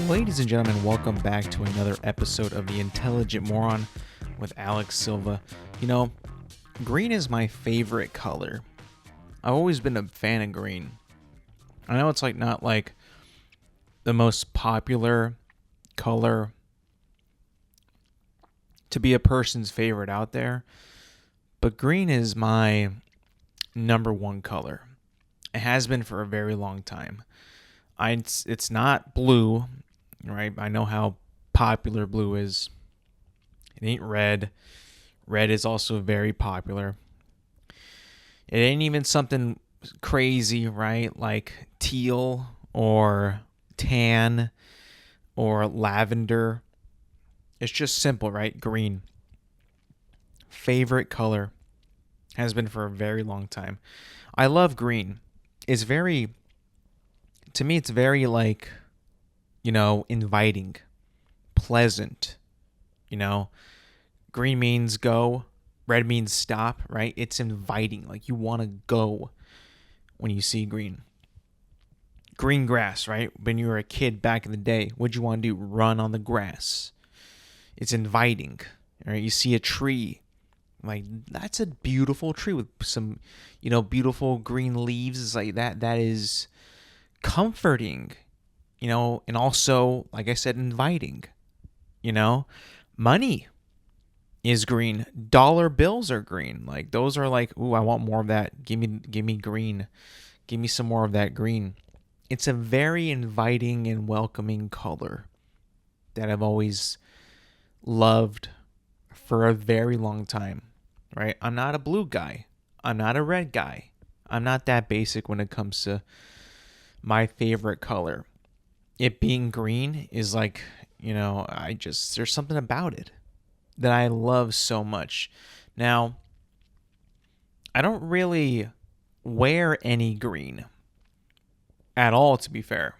Ladies and gentlemen, welcome back to another episode of The Intelligent Moron with Alex Silva. You know, green is my favorite color. I've always been a fan of green. I know it's not the most popular color to be a person's favorite out there, but green is my number one color. It has been for a very long time. It's not blue, right? I know how popular blue is. It ain't red. Red is also very popular. It ain't even something crazy, right? Like teal or tan or lavender. It's just simple, right? Green. Favorite color. Has been for a very long time. I love green. To me, it's very inviting, pleasant. Green means go, red means stop, right? It's inviting. Like you want to go when you see green. Green grass, right? When you were a kid back in the day, what'd you want to do? Run on the grass. It's inviting, right? You see a tree, like that's a beautiful tree with some, beautiful green leaves. It's like that is comforting, and also, like I said, inviting. Money is green. Dollar bills are green. Like those are like, ooh, I want more of that. Give me green. Give me some more of that green. It's a very inviting and welcoming color that I've always loved for a very long time, right? I'm not a blue guy. I'm not a red guy. I'm not that basic when it comes to my favorite color. It being green is there's something about it that I love so much. Now, I don't really wear any green at all, to be fair.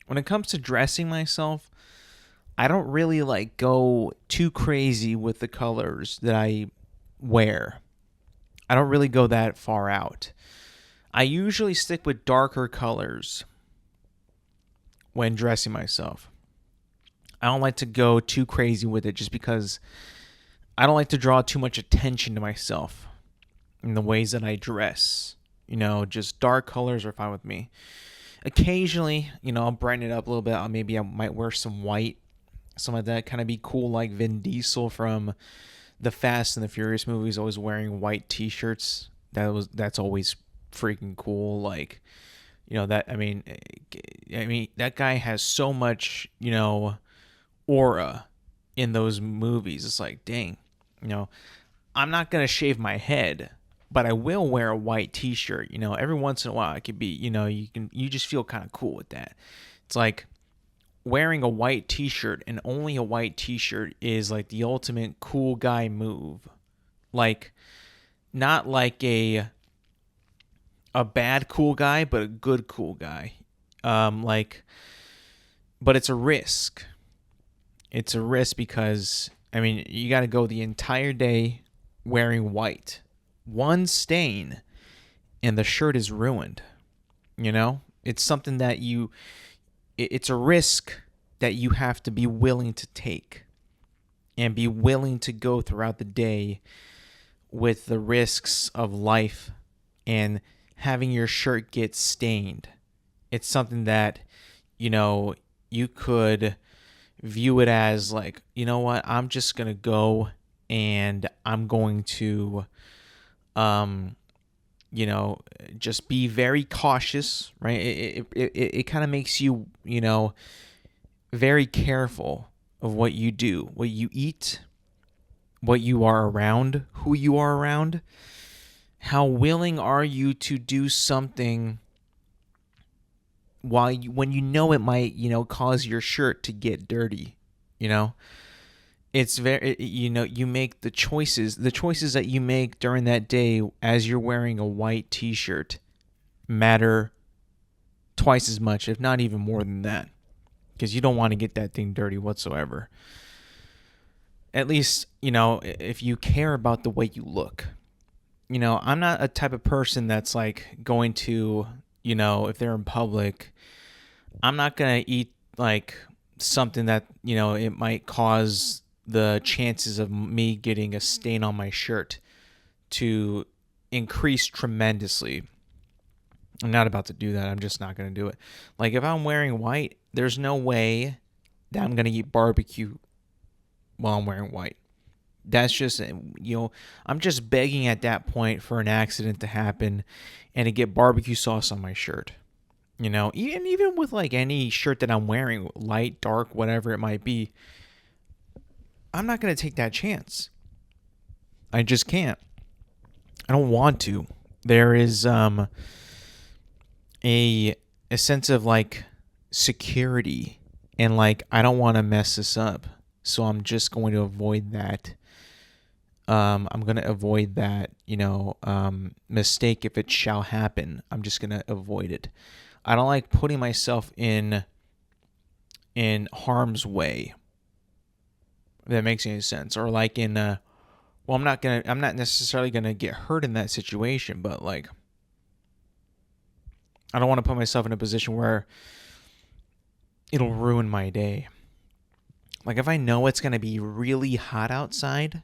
When it comes to dressing myself, I don't really go too crazy with the colors that I wear. I don't really go that far out. I usually stick with darker colors when dressing myself. I don't like to go too crazy with it just because I don't like to draw too much attention to myself in the ways that I dress. Just dark colors are fine with me. Occasionally, I'll brighten it up a little bit. Maybe I might wear some white, some of that, kind of be cool, like Vin Diesel from the Fast and the Furious movies, always wearing white t-shirts. That's always freaking cool. That guy has so much, aura in those movies. It's like, dang, I'm not going to shave my head, but I will wear a white t-shirt. Every once in a while it could be, you just feel kind of cool with that. It's like wearing a white t-shirt, and only a white t-shirt is like the ultimate cool guy move. Like, not like a bad cool guy, but a good cool guy. But it's a risk. It's a risk because, you got to go the entire day wearing white. One stain and the shirt is ruined. It's something that it's a risk that you have to be willing to take and be willing to go throughout the day with the risks of life and having your shirt get stained. It's something that, you could view it as like, you know what, I'm just going to go and I'm going to, just be very cautious, right? It kind of makes you, very careful of what you do, what you eat, what you are around, who you are around. How willing are you to do something when it might, cause your shirt to get dirty? It's very, you make the choices that you make during that day as you're wearing a white t-shirt matter twice as much, if not even more than that, because you don't want to get that thing dirty whatsoever. At least, if you care about the way you look. I'm not a type of person that's going to, if they're in public, I'm not going to eat like something that, it might cause the chances of me getting a stain on my shirt to increase tremendously. I'm not about to do that. I'm just not going to do it. Like if I'm wearing white, there's no way that I'm going to eat barbecue while I'm wearing white. That's just, I'm just begging at that point for an accident to happen and to get barbecue sauce on my shirt. Even with like any shirt that I'm wearing, light, dark, whatever it might be, I'm not going to take that chance. I just can't. I don't want to. There is a sense of like security and like I don't want to mess this up. So I'm just going to avoid that. I'm going to avoid that, mistake if it shall happen. I'm just going to avoid it. I don't like putting myself in harm's way. If that makes any sense. Or like I'm not necessarily going to get hurt in that situation, but like I don't want to put myself in a position where it'll ruin my day. Like if I know it's going to be really hot outside,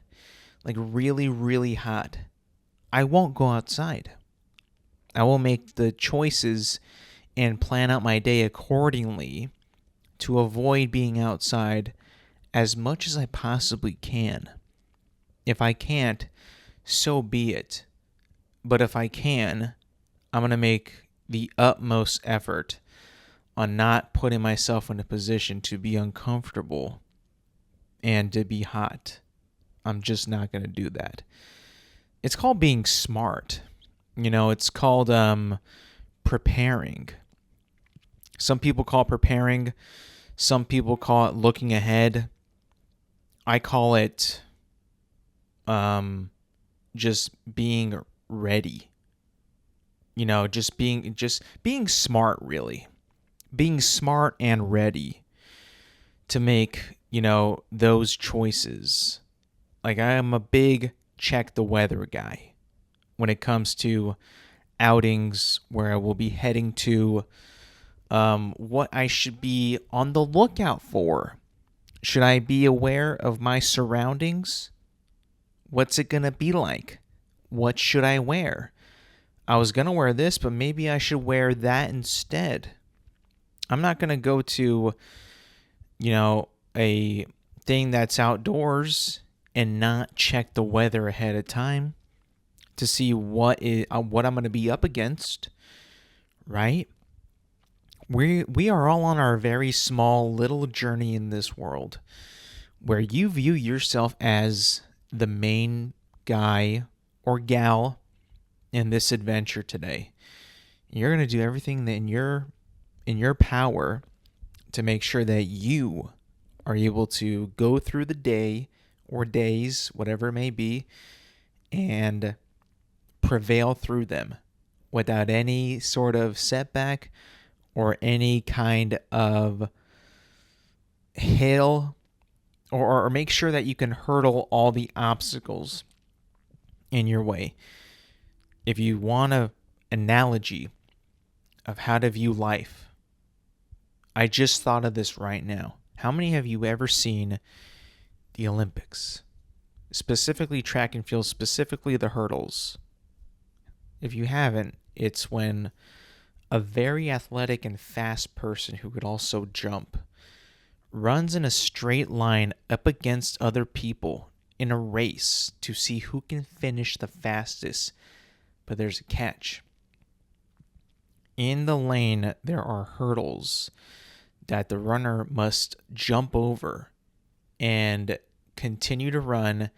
like really, really hot, I won't go outside. I will make the choices and plan out my day accordingly to avoid being outside as much as I possibly can. If I can't, so be it. But if I can, I'm going to make the utmost effort on not putting myself in a position to be uncomfortable and to be hot. I'm just not going to do that. It's called being smart. It's called preparing. Some people call it preparing. Some people call it looking ahead. I call it just being ready. Just being smart, really. Being smart and ready to make, those choices. Like I am a big check the weather guy when it comes to outings where I will be heading to, what I should be on the lookout for. Should I be aware of my surroundings? What's it going to be like? What should I wear? I was going to wear this, but maybe I should wear that instead. I'm not going to go to, a thing that's outdoors and not check the weather ahead of time to see what I'm going to be up against, right? We are all on our very small little journey in this world where you view yourself as the main guy or gal in this adventure today. You're going to do everything that in your power to make sure that you are able to go through the day or days, whatever it may be, and prevail through them without any sort of setback or any kind of hill, or make sure that you can hurdle all the obstacles in your way. If you want an analogy of how to view life, I just thought of this right now. How many have you ever seen the Olympics? Specifically track and field, specifically the hurdles. If you haven't, it's when a very athletic and fast person who could also jump runs in a straight line up against other people in a race to see who can finish the fastest. But there's a catch. In the lane, there are hurdles that the runner must jump over and continue to run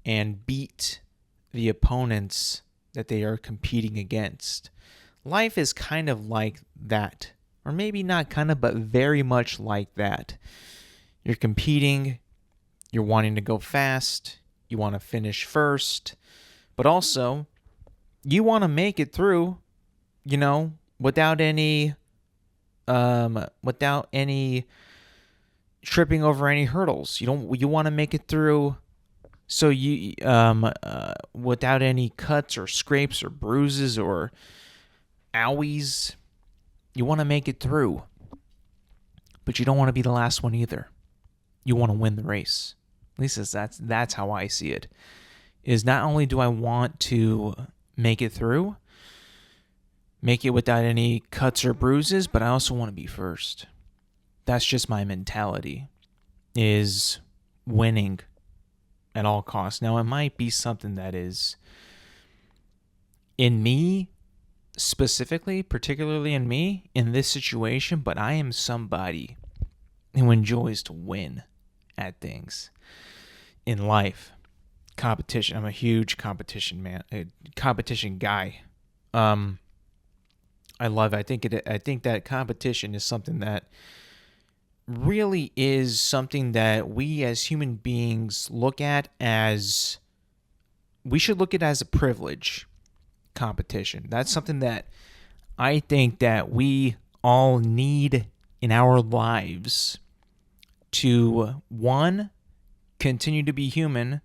and beat the opponents that they are competing against. Life is kind of like that. Or maybe not kind of, but very much like that. You're competing, you're wanting to go fast, you want to finish first, but also you want to make it through, without any tripping over any hurdles. You want to make it through so you without any cuts or scrapes or bruises or owies. You want to make it through. but you don't want to be the last one either. You want to win the race. At least that's how I see it. Is not only do I want to make it through, make it without any cuts or bruises, but I also want to be first. That's just my mentality, is winning at all costs. Now, it might be something that is in me specifically, particularly in me, in this situation, but I am somebody who enjoys to win at things in life. Competition. I'm a huge competition guy. I love it. I think that competition is something that really is something that we as human beings look at as, we should look at as a privilege. Competition. That's something that I think that we all need in our lives to, one, continue to be human,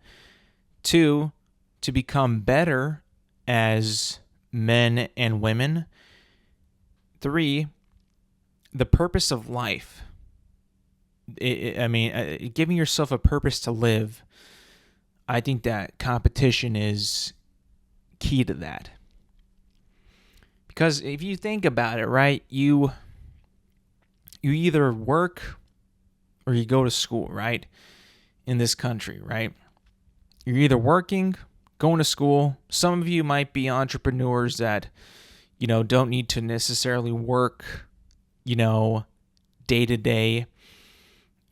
two, to become better as men and women, three, the purpose of life. Giving yourself a purpose to live, I think that competition is key to that. Because if you think about it, right, you either work or you go to school, right? In this country, right? You're either working, going to school. Some of you might be entrepreneurs that, don't need to necessarily work, day to day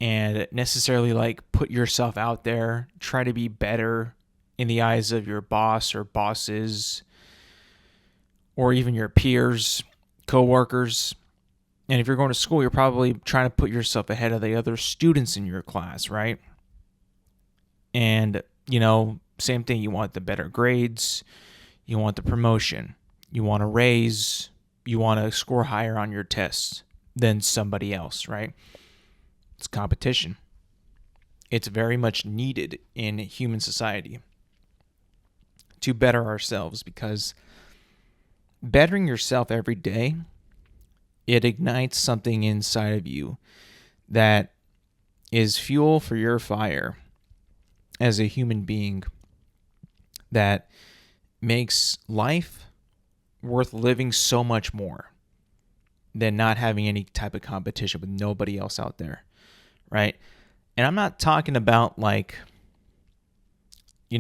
and necessarily like put yourself out there, try to be better in the eyes of your boss or bosses, or even your peers, co-workers. And if you're going to school, you're probably trying to put yourself ahead of the other students in your class, right? And, same thing. You want the better grades. You want the promotion. You want a raise. You want to score higher on your tests than somebody else, right? It's competition. It's very much needed in human society to better ourselves, because bettering yourself every day, it ignites something inside of you that is fuel for your fire as a human being, that makes life worth living so much more than not having any type of competition with nobody else out there, right? And I'm not talking about like, I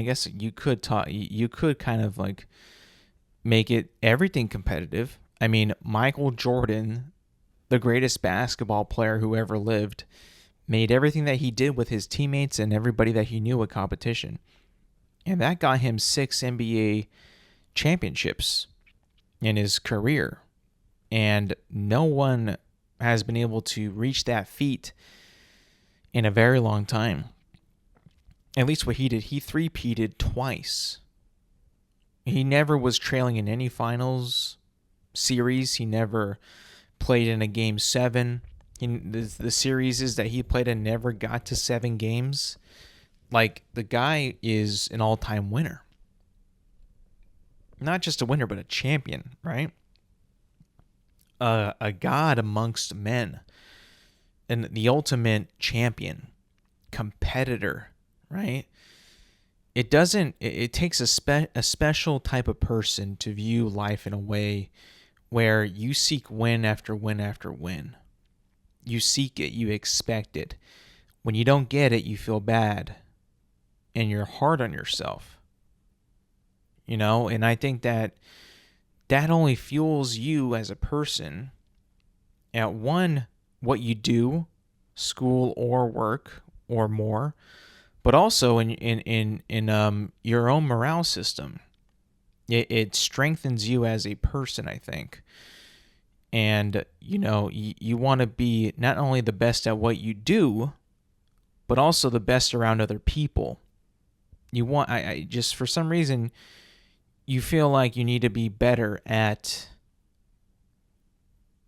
guess you could kind of like make it everything competitive. I mean, Michael Jordan, the greatest basketball player who ever lived, made everything that he did with his teammates and everybody that he knew a competition. And that got him 6 NBA championships in his career. And no one has been able to reach that feat in a very long time. At least what he did, he three-peated twice. He never was trailing in any finals series. He never played in a game 7. The series that he played in never got to 7 games. Like, the guy is an all-time winner. Not just a winner, but a champion, right? A god amongst men. And the ultimate champion. Competitor, right? It takes a special type of person to view life in a way where you seek win after win after win. You seek it, you expect it. When you don't get it, you feel bad. And you're hard on yourself. And I think that only fuels you as a person at one, what you do, school or work or more, but also in your own morale system. It strengthens you as a person, I think. And, you want to be not only the best at what you do, but also the best around other people. You want, I just, for some reason, you feel like you need to be better at,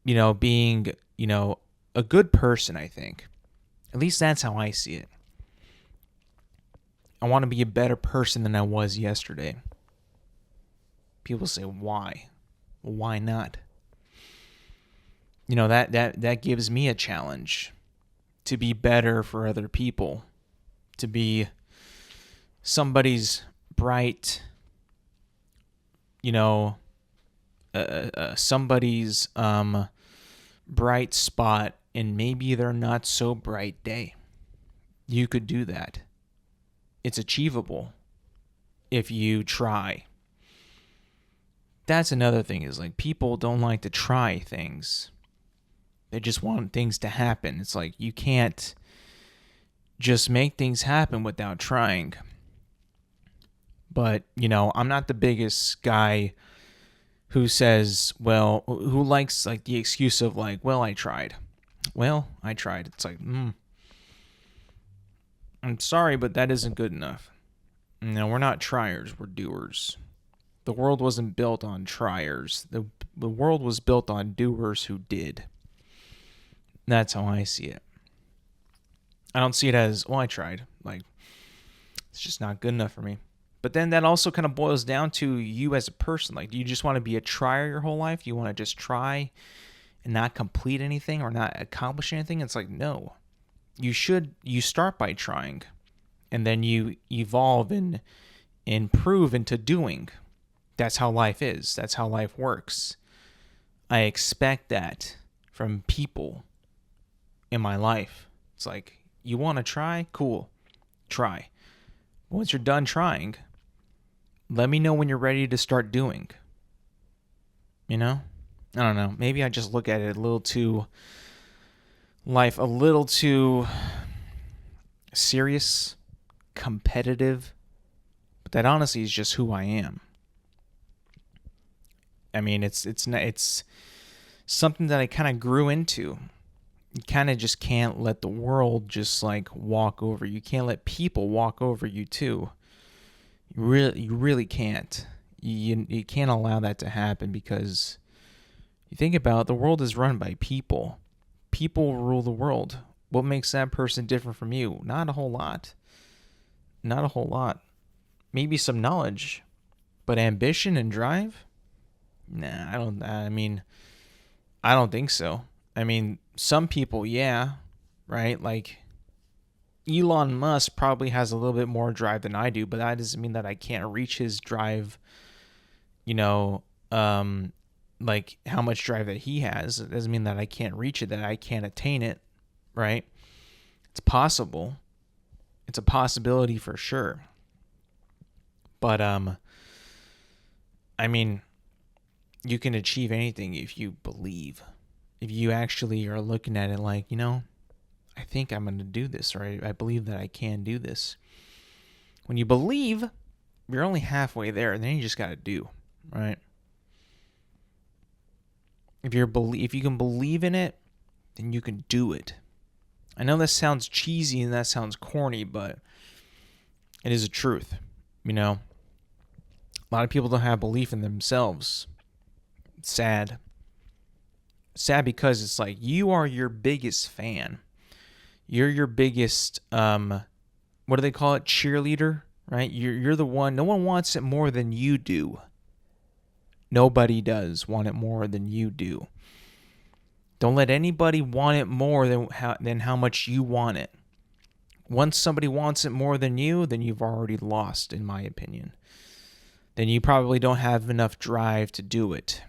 being, a good person, I think. At least that's how I see it. I want to be a better person than I was yesterday. People say, why? Well, why not? that gives me a challenge to be better for other people, to be somebody's bright, somebody's bright spot in maybe their not so bright day. You could do that. It's achievable if you try. That's another thing, is like people don't like to try things. They just want things to happen. It's like you can't just make things happen without trying. But, I'm not the biggest guy who says, who likes like the excuse of like, I tried. Well, I tried. It's like, I'm sorry, but that isn't good enough. No, we're not triers, we're doers. The world wasn't built on triers. The world was built on doers who did. That's how I see it. I don't see it as, I tried. Like, it's just not good enough for me. But then that also kind of boils down to you as a person. Like, do you just want to be a trier your whole life? Do you want to just try and not complete anything or not accomplish anything? It's like, no. You start by trying, and then you evolve and improve into doing. That's how life is. That's how life works. I expect that from people in my life. It's like, you want to try? Cool. Try. Once you're done trying, let me know when you're ready to start doing. I don't know. Maybe I just look at it a little too serious, competitive. But that honestly is just who I am. I mean, it's something that I kind of grew into. You kind of just can't let the world just like walk over you. You can't let people walk over you too. You really can't. You can't allow that to happen, because you think about it, the world is run by people. People rule the world. What makes that person different from you? Not a whole lot. Not a whole lot. Maybe some knowledge, but ambition and drive? Nah, I don't think so. I mean, some people, yeah, right? Like, Elon Musk probably has a little bit more drive than I do, but that doesn't mean that I can't reach his drive, like how much drive that he has. It doesn't mean that I can't reach it, that I can't attain it, right? It's possible. It's a possibility for sure. But, you can achieve anything if you believe. If you actually are looking at it like, I think I'm going to do this, or I believe that I can do this. When you believe, you're only halfway there, and then you just got to do, right? If you can believe in it, then you can do it. I know that sounds cheesy and that sounds corny, but it is the truth. A lot of people don't have belief in themselves. It's sad. Sad because it's like, you are your biggest fan. You're your biggest, what do they call it? Cheerleader, right? You're the one. No one wants it more than you do. Nobody does want it more than you do. Don't let anybody want it more than how much you want it. Once somebody wants it more than you, then you've already lost, in my opinion. Then you probably don't have enough drive to do it.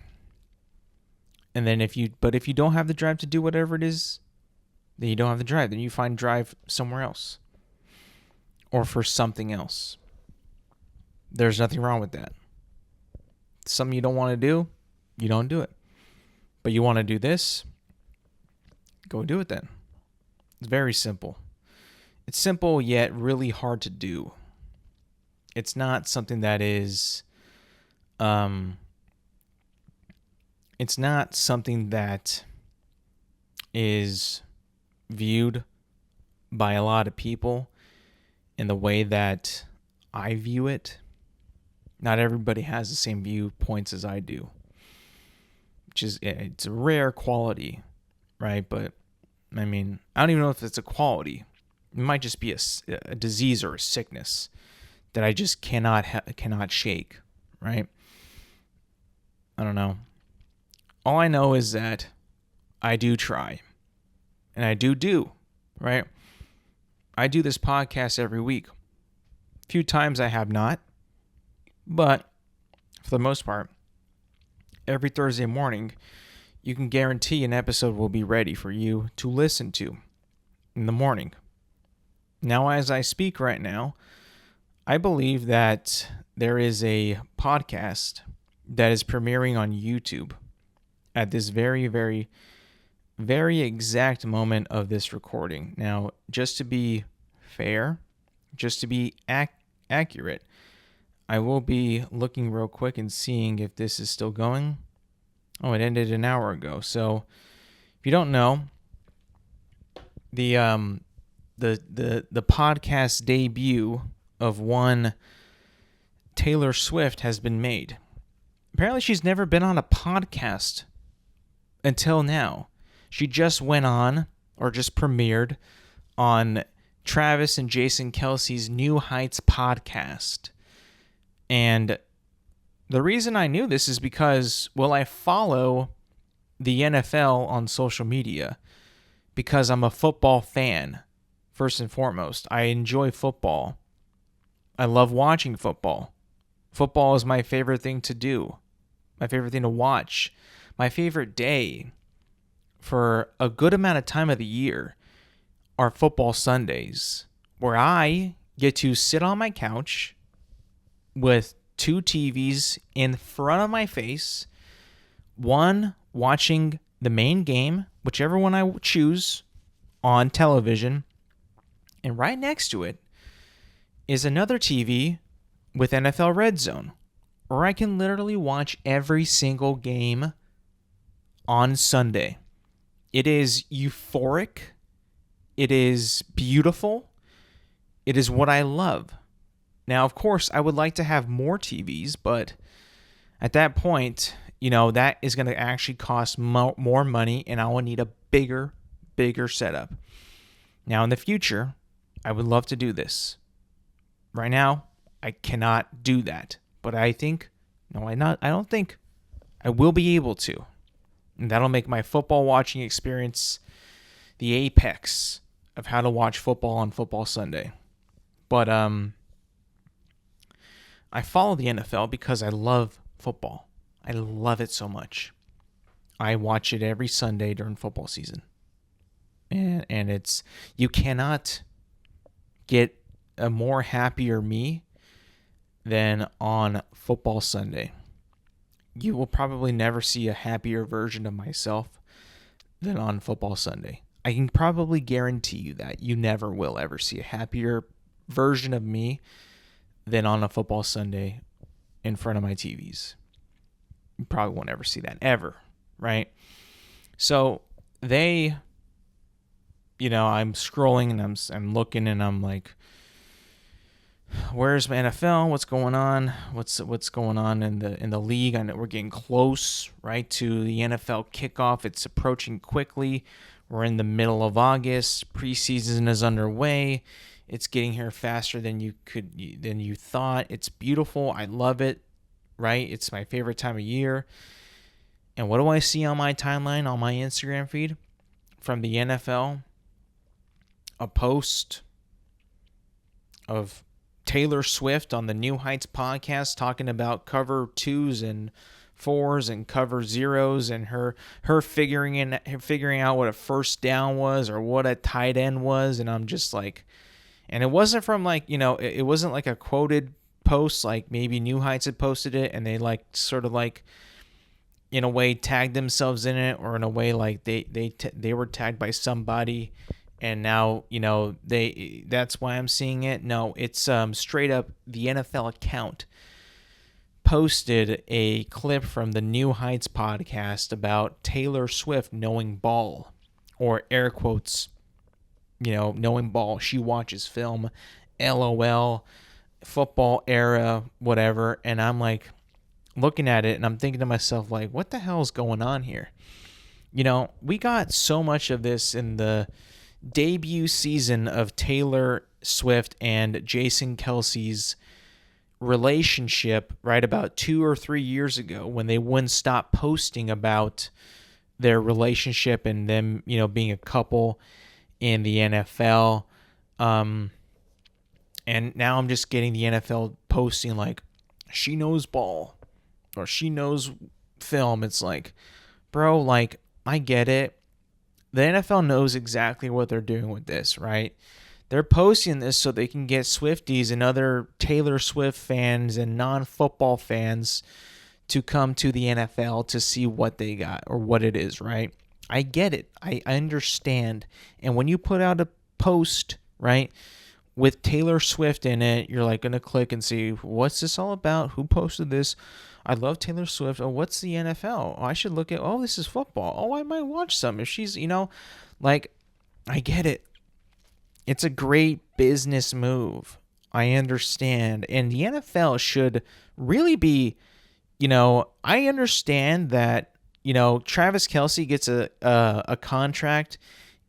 And then if you don't have the drive to do whatever it is, then you don't have the drive. Then you find drive somewhere else, or for something else. There's nothing wrong with that. Something you don't want to do, you don't do it. But you want to do this, go do it then. It's very simple. It's simple yet really hard to do. It's not something that is, it's not something that is viewed by a lot of people in the way that I view it. Not everybody has the same viewpoints as I do, which is, it's a rare quality, right? But I don't even know if it's a quality. It might just be a disease or a sickness that I just cannot shake, right? I don't know. All I know is that I do try. And I do, right? I do this podcast every week. A few times I have not, but for the most part, every Thursday morning, you can guarantee an episode will be ready for you to listen to in the morning. Now, as I speak right now, I believe that there is a podcast that is premiering on YouTube at this very, very, very exact moment of this recording. Now, just to be fair, just to be accurate, I will be looking real quick and seeing if this is still going. Oh, it ended an hour ago. So, if you don't know, the podcast debut of one Taylor Swift has been made. Apparently, she's never been on a podcast until now. She just went on, or just premiered, on Travis and Jason Kelce's New Heights podcast. And the reason I knew this is because, well, I follow the NFL on social media because I'm a football fan, first and foremost. I enjoy football. I love watching football. Football is my favorite thing to do, my favorite thing to watch. My favorite day for a good amount of time of the year are football Sundays, where I get to sit on my couch with two TVs in front of my face, one watching the main game, whichever one I choose, on television, and right next to it is another TV with NFL Red Zone, where I can literally watch every single game on Sunday. It is euphoric. It is beautiful. It is what I love. Now, of course, I would like to have more TVs, but at that point, that is going to actually cost more money, and I will need a bigger setup. Now, in the future, I would love to do this. Right now, I cannot do that, but I don't think I will be able to. And that'll make my football watching experience the apex of how to watch football on Football Sunday. But I follow the NFL because I love football. I love it so much. I watch it every Sunday during football season. And it's, you cannot get a more happier me than on Football Sunday. You will probably never see a happier version of myself than on Football Sunday. I can probably guarantee you that you never will ever see a happier version of me than on a Football Sunday in front of my TVs. You probably won't ever see that ever, right? So I'm scrolling and I'm looking and I'm like, where's my NFL? What's going on? What's going on in the league? I know we're getting close, right, to the NFL kickoff. It's approaching quickly. We're in the middle of August. Preseason is underway. It's getting here faster than you thought. It's beautiful. I love it, right? It's my favorite time of year. And what do I see on my timeline, on my Instagram feed from the NFL? A post of Taylor Swift on the New Heights podcast talking about cover 2s and 4s and cover 0s and her figuring out what a first down was or what a tight end was. And I'm just like, and it wasn't from it wasn't like a quoted post, like maybe New Heights had posted it and they in a way tagged themselves in it, or in a way like they were tagged by somebody. And now, that's why I'm seeing it. No, it's straight up the NFL account posted a clip from the New Heights podcast about Taylor Swift knowing ball, or air quotes, knowing ball. She watches film, LOL, football era, whatever. And I'm like looking at it and I'm thinking to myself, like, what the hell is going on here? We got so much of this in the debut season of Taylor Swift and Jason Kelce's relationship, right, about 2 or 3 years ago, when they wouldn't stop posting about their relationship and them, being a couple in the NFL. And now I'm just getting the NFL posting like, she knows ball or she knows film. It's like, bro, like, I get it. The NFL knows exactly what they're doing with this, right? They're posting this so they can get Swifties and other Taylor Swift fans and non-football fans to come to the NFL to see what they got or what it is, right? I get it. I understand. And when you put out a post, right, with Taylor Swift in it, you're like going to click and see, what's this all about? Who posted this? I love Taylor Swift. Oh, what's the NFL? Oh, I should look at, this is football. Oh, I might watch some if she's, like, I get it. It's a great business move. I understand. And the NFL should really be, I understand that, Travis Kelce gets a contract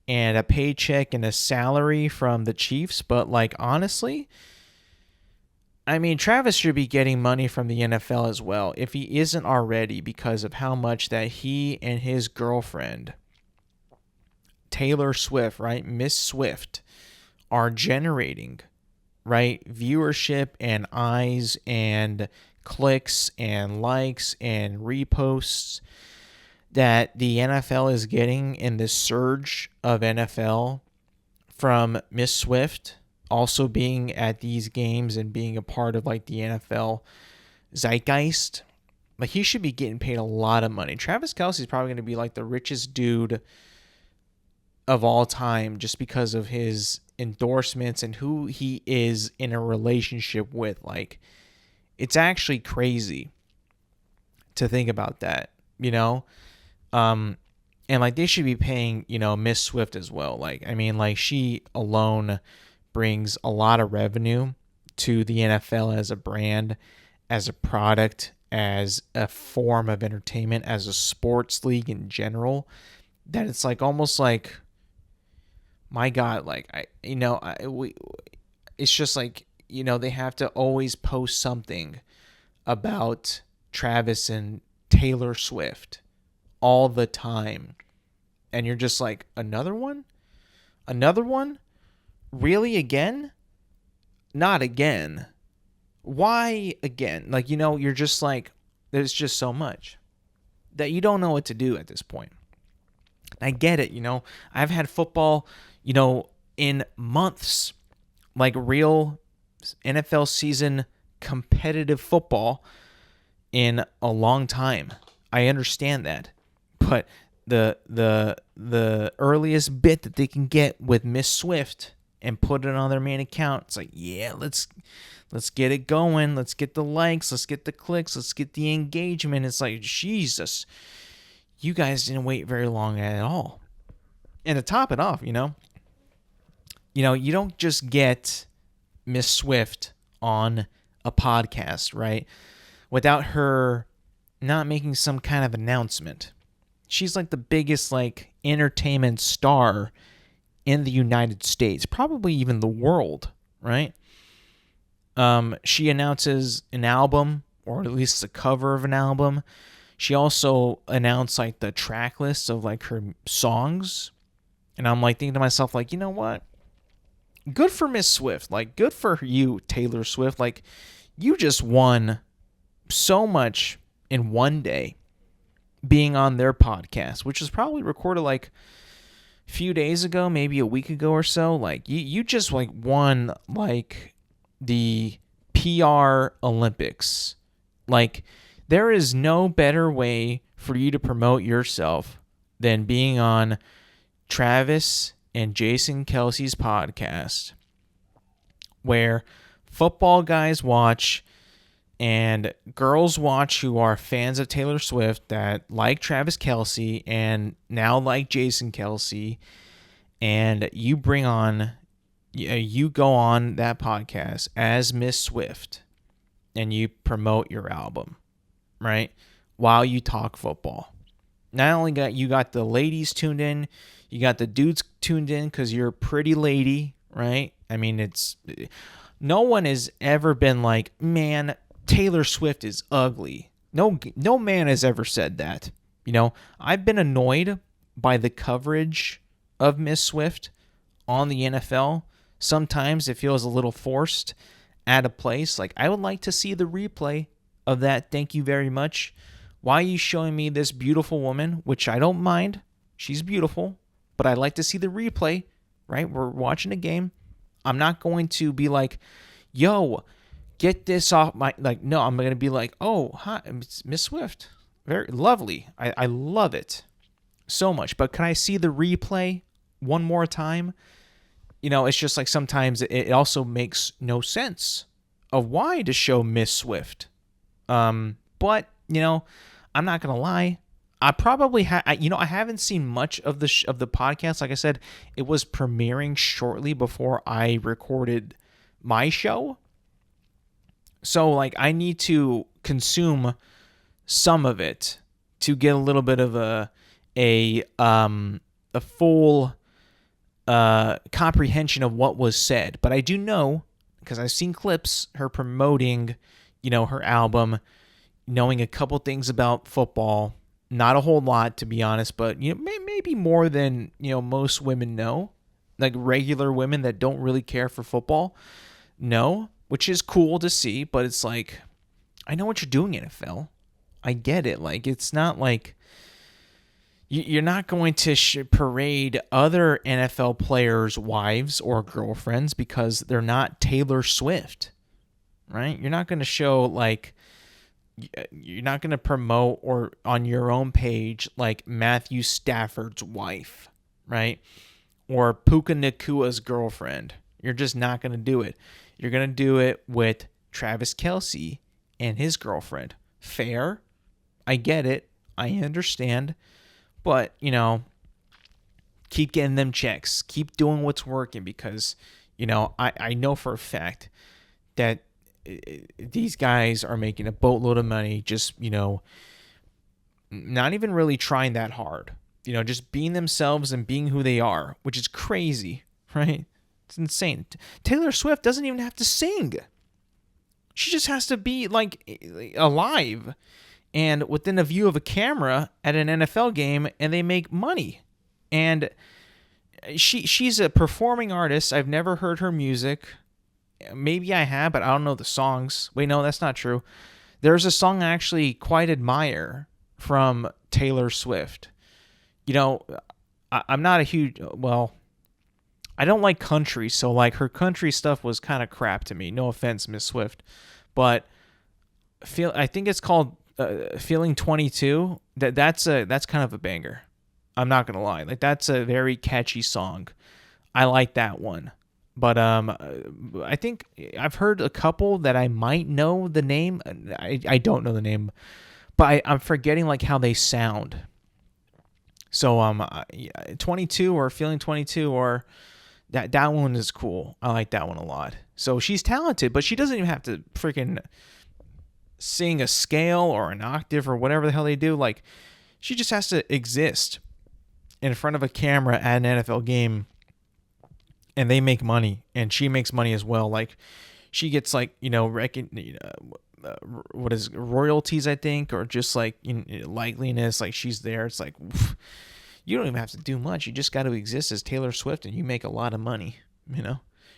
and a paycheck and a salary from the Chiefs, but like, honestly, I mean, Travis should be getting money from the NFL as well, if he isn't already, because of how much that he and his girlfriend, Taylor Swift, right, Miss Swift, are generating, right, viewership and eyes and clicks and likes and reposts that the NFL is getting in this surge of NFL from Miss Swift also being at these games and being a part of like the NFL zeitgeist. Like, he should be getting paid a lot of money. Travis Kelce is probably going to be like the richest dude of all time just because of his endorsements and who he is in a relationship with. Like, it's actually crazy to think about that, and like, they should be paying, Miss Swift as well. Like, I mean, like, she alone brings a lot of revenue to the NFL as a brand, as a product, as a form of entertainment, as a sports league in general, that it's like almost like, my God, like, it's just like, they have to always post something about Travis and Taylor Swift all the time. And you're just like, another one? Another one? Really, again? Not again. Why again? Like, you're just like, there's just so much that you don't know what to do at this point. I get it, I've had football, in months, like real NFL season competitive football in a long time. I understand that. But the earliest bit that they can get with Miss Swift and put it on their main account, it's like, yeah, let's get it going. Let's get the likes. Let's get the clicks. Let's get the engagement. It's like, Jesus, you guys didn't wait very long at all. And to top it off, you don't just get Miss Swift on a podcast, right, without her not making some kind of announcement. She's like the biggest like entertainment star in the United States, probably even the world, right? She announces an album, or at least the cover of an album. She also announced like the track list of like her songs. And I'm like thinking to myself, like, you know what? Good for Miss Swift. Like, good for you, Taylor Swift. Like, you just won so much in one day being on their podcast, which was probably recorded like a few days ago, maybe a week ago or so. Like, you just like won like the PR Olympics. Like, there is no better way for you to promote yourself than being on Travis and Jason Kelce's podcast, where football guys watch and girls watch who are fans of Taylor Swift that like Travis Kelce and now like Jason Kelce, and you go on that podcast as Miss Swift and you promote your album, right? While you talk football. Not only you got the ladies tuned in, you got the dudes tuned in because you're a pretty lady, right? I mean, no one has ever been like, man, Taylor Swift is ugly. No man has ever said that. I've been annoyed by the coverage of Miss Swift on the NFL. Sometimes it feels a little forced, out of place. Like, I would like to see the replay of that. Thank you very much. Why are you showing me this beautiful woman, which I don't mind? She's beautiful, but I'd like to see the replay, right? We're watching a game. I'm not going to be like, yo, get this off my, like, no, I'm going to be like, oh, hi, it's Miss Swift. Very lovely. I love it so much. But can I see the replay one more time? It's just like sometimes it also makes no sense of why to show Miss Swift. But, I'm not going to lie. I probably I haven't seen much of the of the podcast. Like I said, it was premiering shortly before I recorded my show. So, like, I need to consume some of it to get a little bit of a full comprehension of what was said. But I do know, because I've seen clips, her promoting, her album, knowing a couple things about football. Not a whole lot, to be honest, but maybe more than most women know, like regular women that don't really care for football know, which is cool to see. But it's like, I know what you're doing, NFL. I get it. Like, it's not like you're not going to parade other NFL players' wives or girlfriends because they're not Taylor Swift, right? You're not going to show, like, you're not going to promote or on your own page like Matthew Stafford's wife, right? Or Puka Nakua's girlfriend. You're just not going to do it. You're going to do it with Travis Kelce and his girlfriend. Fair. I get it. I understand. But, keep getting them checks. Keep doing what's working because, I know for a fact that these guys are making a boatload of money just, not even really trying that hard. Just being themselves and being who they are, which is crazy, right? It's insane. Taylor Swift doesn't even have to sing. She just has to be, like, alive and within a view of a camera at an NFL game, and they make money. And she's a performing artist. I've never heard her music. Maybe I have, but I don't know the songs. Wait, no, that's not true. There's a song I actually quite admire from Taylor Swift. I'm not a huge, I don't like country, so, like, her country stuff was kind of crap to me. No offense, Miss Swift. But I think it's called Feeling 22. That's kind of a banger. I'm not going to lie. Like, that's a very catchy song. I like that one. But I think I've heard a couple that I might know the name. I don't know the name, but I'm forgetting, like, how they sound. So 22 or Feeling 22 or that one is cool. I like that one a lot. So she's talented, but she doesn't even have to freaking sing a scale or an octave or whatever the hell they do. Like, she just has to exist in front of a camera at an NFL game. And they make money, and she makes money as well. Like, she gets, like, what is royalties, I think, or just, like, likeliness. Like, she's there. It's like, you don't even have to do much. You just got to exist as Taylor Swift, and you make a lot of money.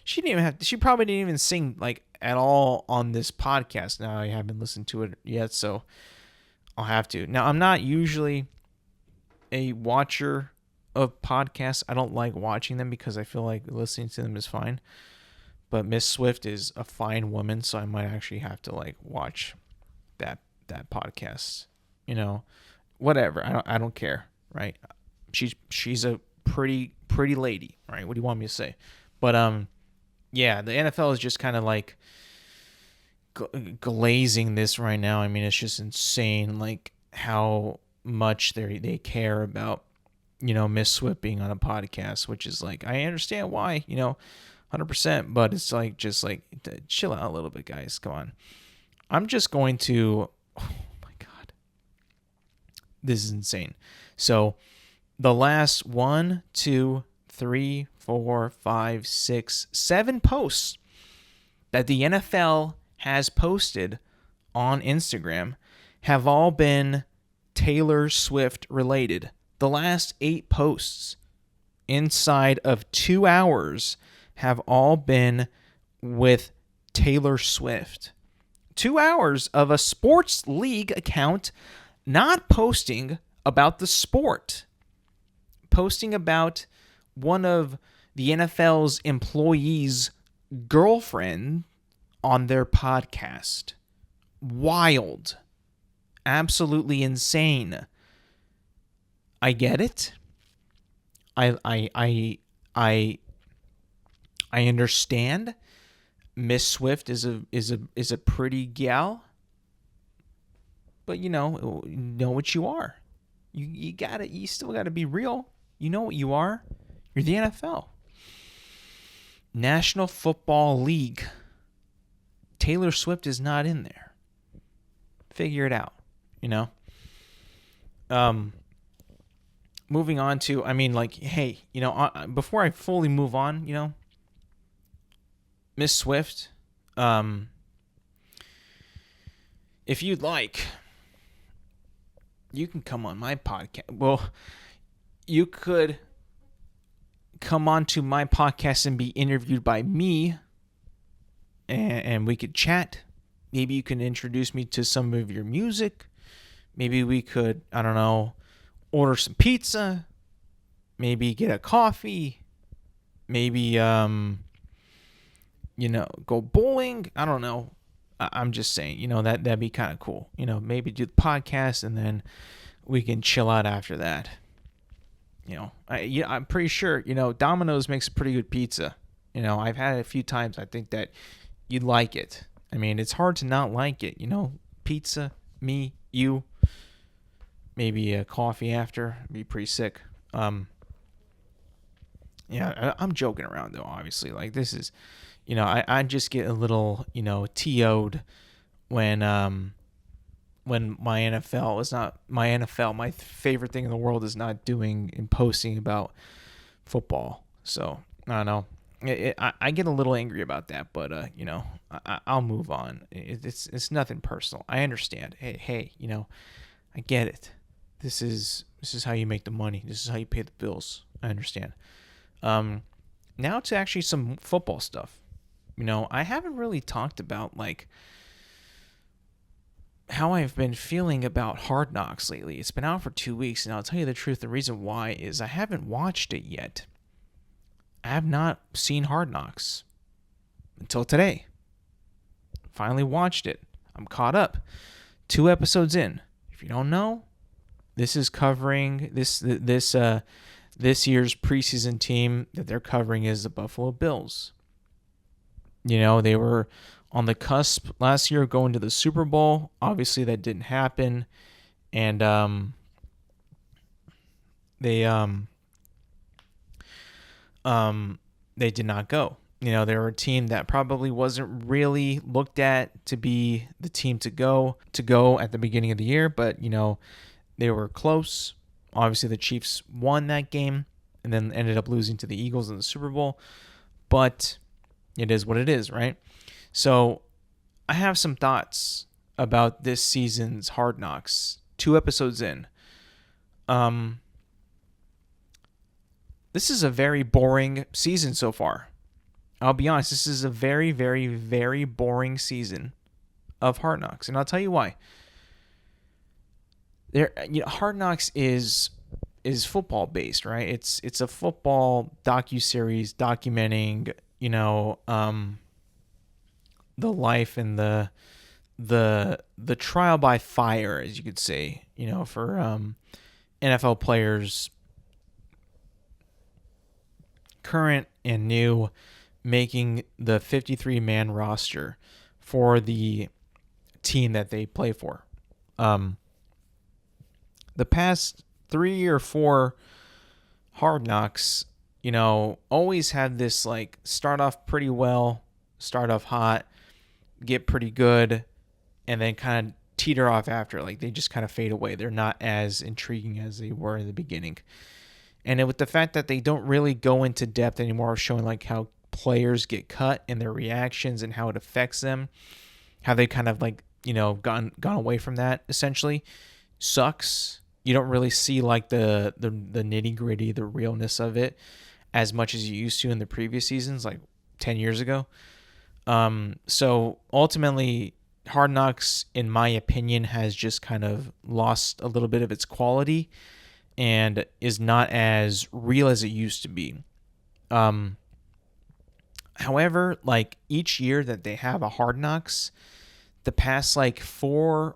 She didn't even have to, she probably didn't even sing, like, at all on this podcast. Now, I haven't listened to it yet, so I'll have to. Now, I'm not usually a watcher of podcasts. I don't like watching them because I feel like listening to them is fine. But Miss Swift is a fine woman, so I might actually have to, like, watch that podcast. Whatever. I don't care, right? She's a pretty lady, right? What do you want me to say? But yeah, the NFL is just kind of like glazing this right now. I mean, it's just insane, like, how much they care about Miss Swift being on a podcast, which is like, I understand why, 100%, but it's like, just like, chill out a little bit, guys. Come on. I'm just going to, oh my God, this is insane. So the last 1, 2, 3, 4, 5, 6, 7 posts that the NFL has posted on Instagram have all been Taylor Swift related. The last 8 posts inside of 2 hours have all been with Taylor Swift. 2 hours of a sports league account not posting about the sport, posting about one of the NFL's employees' girlfriend on their podcast. Wild. Absolutely insane. I get it. I understand. Miss Swift is a pretty gal, but you know what you are. You got it. You still got to be real. You know what you are. You're the NFL. National Football League. Taylor Swift is not in there. Figure it out, you know? Moving on to, hey, before I fully move on, Miss Swift, if you'd like, you can come on my podcast. Well, you could come on to my podcast and be interviewed by me, and we could chat. Maybe you can introduce me to some of your music. Maybe we could, I don't know, order some pizza. Maybe get a coffee. Maybe, go bowling. I don't know. I'm just saying, that'd be kind of cool. Maybe do the podcast and then we can chill out after that. I'm pretty sure, Domino's makes a pretty good pizza. I've had it a few times. I think that you'd like it. It's hard to not like it. Pizza, me, you, maybe a coffee after. Be pretty sick. I'm joking around though. Obviously, like this is, I just get a little, TO'd when my NFL is not my NFL. My favorite thing in the world is not doing and posting about football. So I don't know. I get a little angry about that, but I'll move on. It's nothing personal. I understand. Hey, I get it. This is how you make the money. This is how you pay the bills. I understand. Now to actually some football stuff. I haven't really talked about like how I've been feeling about Hard Knocks lately. It's been out for 2 weeks, and I'll tell you the truth. The reason why is I haven't watched it yet. I have not seen Hard Knocks until today. Finally watched it. I'm caught up. 2 episodes in. If you don't know, this is covering this year's preseason team that they're covering is the Buffalo Bills. They were on the cusp last year of going to the Super Bowl. Obviously, that didn't happen, and they did not go. They were a team that probably wasn't really looked at to be the team to go at the beginning of the year, but they were close. Obviously, the Chiefs won that game and then ended up losing to the Eagles in the Super Bowl, but it is what it is, right? So I have some thoughts about this season's Hard Knocks. 2 episodes in. This is a very boring season so far. I'll be honest. This is a very, very, very boring season of Hard Knocks, and I'll tell you why. Hard Knocks is football based, right? It's a football docuseries documenting, the life and the trial by fire, as you could say, for NFL players, current and new, making the 53-man roster for the team that they play for. The past 3 or 4 Hard Knocks, always had this like start off pretty well, start off hot, get pretty good, and then kind of teeter off after. Like they just kind of fade away. They're not as intriguing as they were in the beginning. And with the fact that they don't really go into depth anymore, showing like how players get cut and their reactions and how it affects them, how they kind of like, gone away from that essentially. sucks. You don't really see like the nitty gritty, the realness of it as much as you used to in the previous seasons, like 10 years ago. So ultimately, Hard Knocks, in my opinion, has just kind of lost a little bit of its quality and is not as real as it used to be. However, like each year that they have a Hard Knocks, the past like 3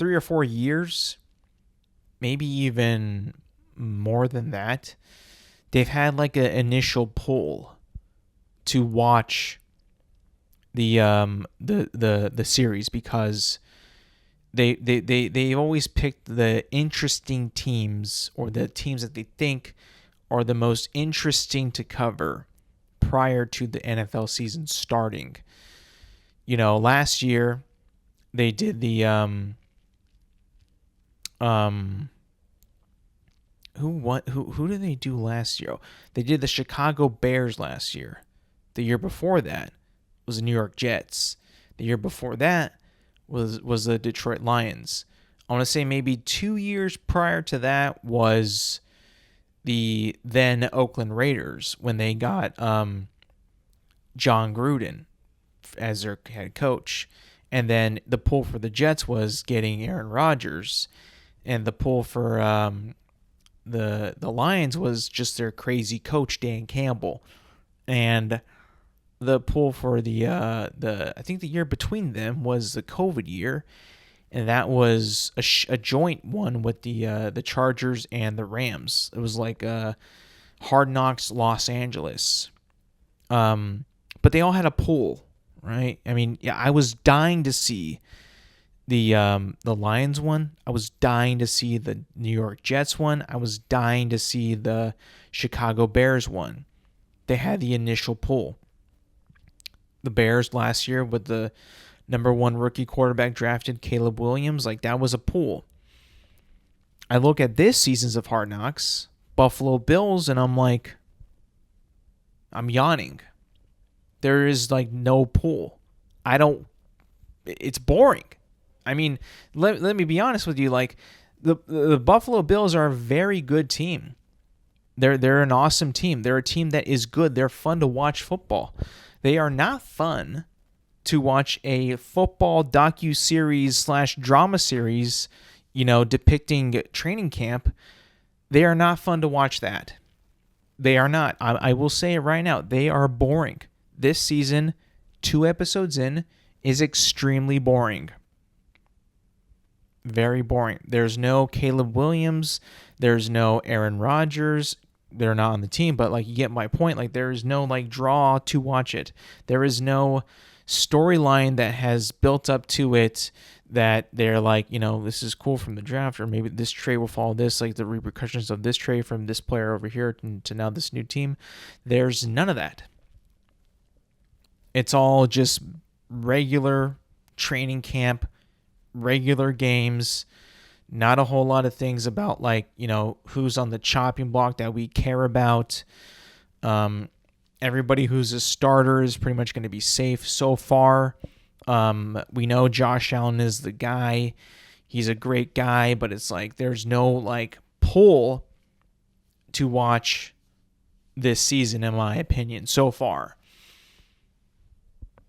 or 4 years, maybe even more than that, they've had like an initial pull to watch the series because they've always picked the interesting teams, or the teams that they think are the most interesting to cover prior to the NFL season starting. Last year they did the who did they do last year? They did the Chicago Bears last year. The year before that was the New York Jets. The year before that was the Detroit Lions. I want to say maybe 2 years prior to that was the then Oakland Raiders, when they got John Gruden as their head coach. And then the pull for the Jets was getting Aaron Rodgers. And the pull for the Lions was just their crazy coach, Dan Campbell. And the pull for the I think the year between them was the COVID year, and that was a joint one with the Chargers and the Rams. It was like Hard Knocks Los Angeles, but they all had a pull, right? I mean, yeah, I was dying to see the Lions one. I was dying to see the New York Jets one. I was dying to see the Chicago Bears one. They had the initial pull. The Bears last year with the number 1 rookie quarterback drafted, Caleb Williams, like that was a pull. I look at this season's of Hard Knocks, Buffalo Bills, and I'm like, I'm yawning. There is like no pull. It's boring. I mean, let me be honest with you. Like the Buffalo Bills are a very good team. They're an awesome team. They're a team that is good. They're fun to watch football. They are not fun to watch a football docu-series / drama series, depicting training camp. They are not fun to watch that. They are not. I will say it right now. They are boring. This season, 2 episodes in, is extremely boring. Very boring. There's no Caleb Williams. There's no Aaron Rodgers. They're not on the team, but like you get my point. Like there is no like draw to watch it. There is no storyline that has built up to it that they're like, this is cool from the draft, or maybe this trade will follow this, like the repercussions of this trade from this player over here to now this new team. There's none of that. It's all just regular training camp, regular games. Not a whole lot of things about like, who's on the chopping block that we care about. Everybody who's a starter is pretty much going to be safe so far. We know Josh Allen is the guy. He's a great guy, but it's like there's no like pull to watch this season, in my opinion, so far.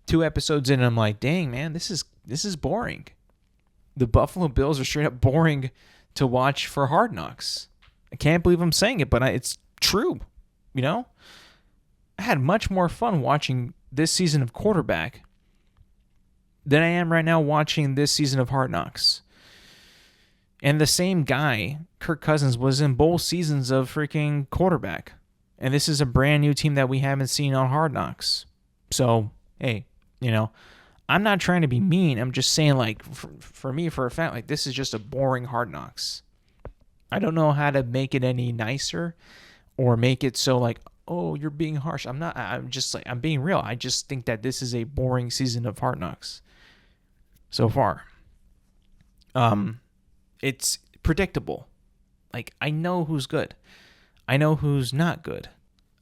2 episodes in, I'm like, dang, man, this is boring. The Buffalo Bills are straight up boring to watch for Hard Knocks. I can't believe I'm saying it, but it's true. I had much more fun watching this season of quarterback than I am right now watching this season of Hard Knocks. And the same guy, Kirk Cousins, was in both seasons of freaking quarterback. And this is a brand new team that we haven't seen on Hard Knocks. So, hey, I'm not trying to be mean. I'm just saying, like, for me, for a fact, like, this is just a boring Hard Knocks. I don't know how to make it any nicer or make it so, like, oh, you're being harsh. I'm not. I'm just, like, I'm being real. I just think that this is a boring season of Hard Knocks so far. It's predictable. Like, I know who's good. I know who's not good.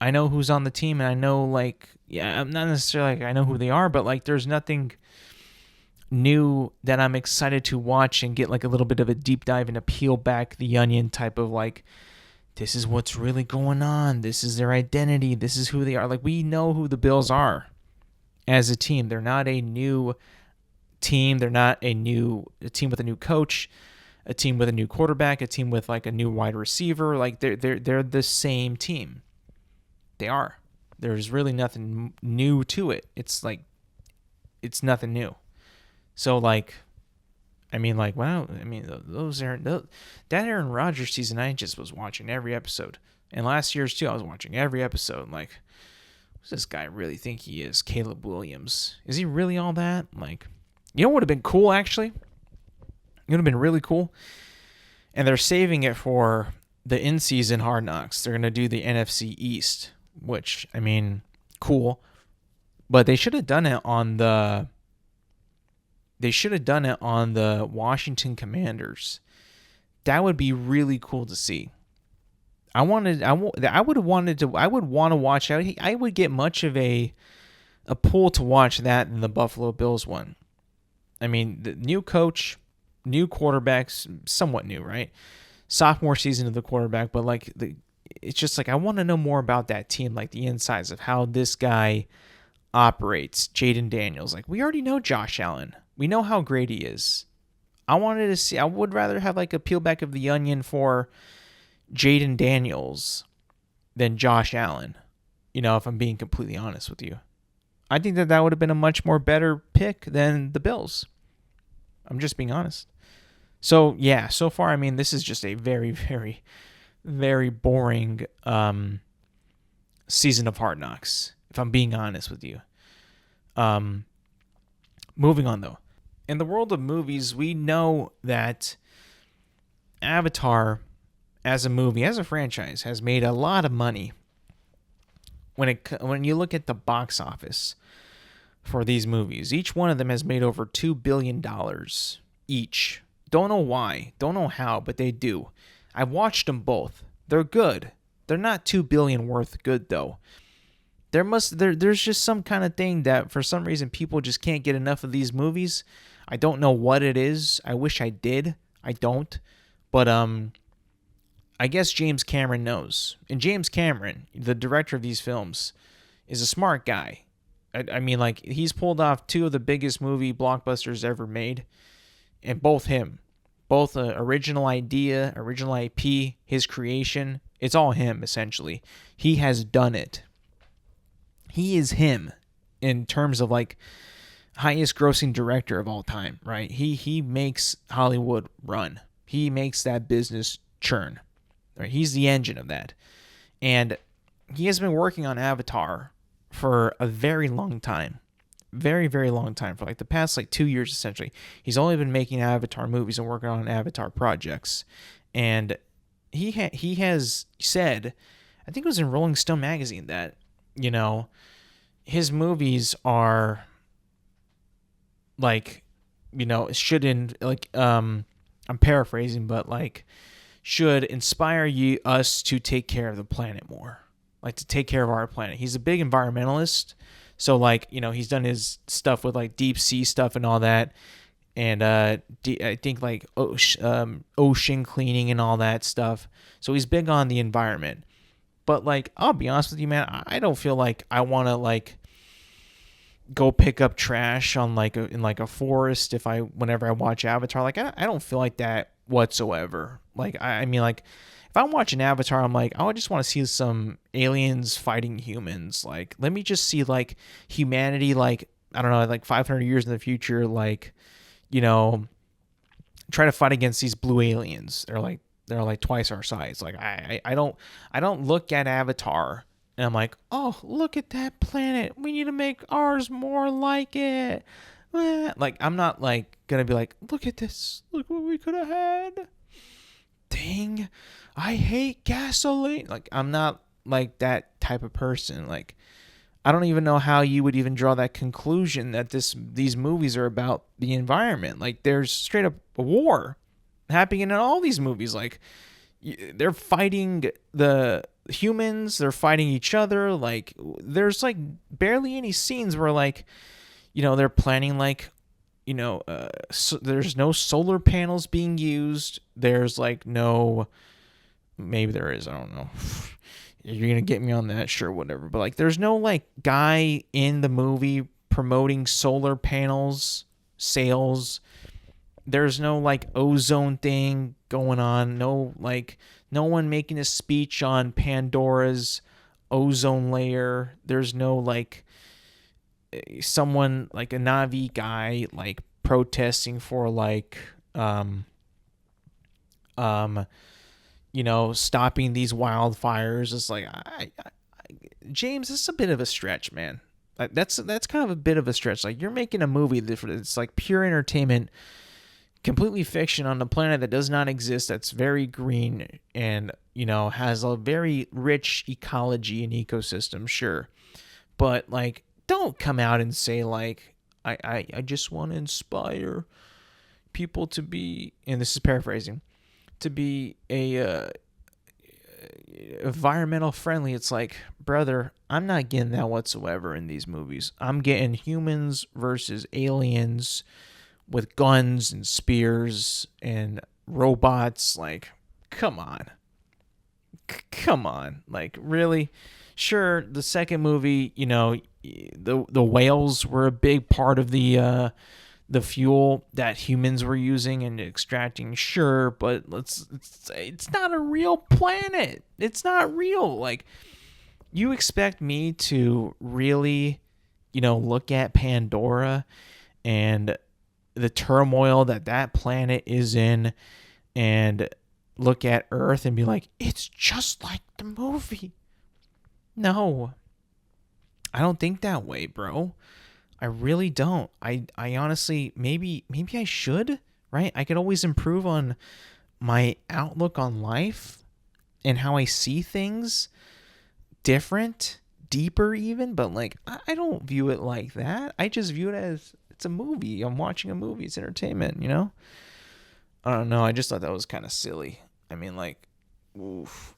I know who's on the team, and I know, like, yeah, I'm not necessarily like I know who they are, but like there's nothing new that I'm excited to watch and get like a little bit of a deep dive and a peel back the onion type of like, this is what's really going on. This is their identity. This is who they are. Like, we know who the Bills are as a team. They're not a new team. They're not a team with a new coach, a team with a new quarterback, a team with like a new wide receiver. Like, they're the same team. They are. There's really nothing new to it. It's like, it's nothing new. So like, I mean, like, wow. I mean, that Aaron Rodgers season, I just was watching every episode. And last year's too, I was watching every episode. Like, who's this guy really think he is? Caleb Williams. Is he really all that? Like, you know what would have been cool, actually? It would have been really cool. And they're saving it for the in-season Hard Knocks. They're going to do the NFC East, which, I mean, cool. But they should have done it on the Washington Commanders. That would be really cool to see. I would want to watch. I would get much of a pull to watch that than the Buffalo Bills one. I mean, the new coach, new quarterbacks, somewhat new, right? Sophomore season of the quarterback, but like it's just like I want to know more about that team, like the insides of how this guy operates. Jaden Daniels, like, we already know Josh Allen. We know how great he is. I would rather have like a peel back of the onion for Jaden Daniels than Josh Allen. You know, if I'm being completely honest with you. I think that would have been a much more better pick than the Bills. I'm just being honest. So, yeah, so far, I mean, this is just a very, very, very boring season of Hard Knocks, if I'm being honest with you. Moving on, though. In the world of movies, we know that Avatar, as a movie, as a franchise, has made a lot of money. When you look at the box office for these movies, each one of them has made over $2 billion each. Don't know why, don't know how, but they do. I've watched them both. They're good. They're not $2 billion worth good, though. There's just some kind of thing that for some reason people just can't get enough of these movies. I don't know what it is. I wish I did. I don't. But I guess James Cameron knows. And James Cameron, the director of these films, is a smart guy. I mean, like, he's pulled off two of the biggest movie blockbusters ever made. And both original idea, original IP, his creation. It's all him, essentially. He has done it. He is him in terms of like highest grossing director of all time, right? He makes Hollywood run. He makes that business churn. Right? He's the engine of that. And he has been working on Avatar for a very long time. Very, very long time. For like the past like 2 years, essentially. He's only been making Avatar movies and working on Avatar projects. And he has said, I think it was in Rolling Stone magazine, that, you know, his movies are like, you know, shouldn't, like, I'm paraphrasing, but like, should inspire us to take care of the planet more, like to take care of our planet. He's a big environmentalist, so like, you know, he's done his stuff with like deep sea stuff and all that, and I think like ocean cleaning and all that stuff. So he's big on the environment. But like, I'll be honest with you, man, I don't feel like I want to like go pick up trash on like in like a forest whenever I watch Avatar. Like, I don't feel like that whatsoever. Like, I mean, like, if I'm watching Avatar, I'm like, I just want to see some aliens fighting humans. Like, let me just see like humanity, like, I don't know, like 500 years in the future, like, you know, try to fight against these blue aliens. They're like twice our size. Like, I don't look at Avatar and I'm like, oh, look at that planet. We need to make ours more like it. Like, I'm not like gonna be like, look at this. Look what we could have had. Dang, I hate gasoline. Like, I'm not like that type of person. Like, I don't even know how you would even draw that conclusion that these movies are about the environment. Like, there's straight up a war happening in all these movies. Like, they're fighting the humans, they're fighting each other. Like, there's like barely any scenes where, like, you know, they're planning like so there's no solar panels being used. There's like no, maybe there is, I don't know. You're going to get me on that, sure, whatever. But like there's no like guy in the movie promoting solar panels sales. There's no like ozone thing going on. No one making a speech on Pandora's ozone layer. There's no like someone like a Navi guy like protesting for like um stopping these wildfires. It's like James, this is a bit of a stretch, man. That's kind of a bit of a stretch. Like you're making a movie that's like pure entertainment, completely fiction on a planet that does not exist, that's very green and has a very rich ecology and ecosystem, sure. But like don't come out and say like I just want to inspire people to be, and this is paraphrasing, to be a environmental friendly. It's like, brother, I'm not getting that whatsoever in these movies. I'm getting humans versus aliens with guns and spears and robots. Like, come on. Come on. Like, really? Sure, the second movie, the whales were a big part of the fuel that humans were using and extracting, sure, but it's not a real planet. It's not real. Like, you expect me to really, look at Pandora and the turmoil that planet is in and look at Earth and be like, it's just like the movie. No. I don't think that way, bro. I really don't. I honestly, maybe I should, right? I could always improve on my outlook on life and how I see things different, deeper even, but like I don't view it like that. I just view it as it's a movie. I'm watching a movie. It's entertainment, I don't know. I just thought that was kind of silly. I mean, like, oof.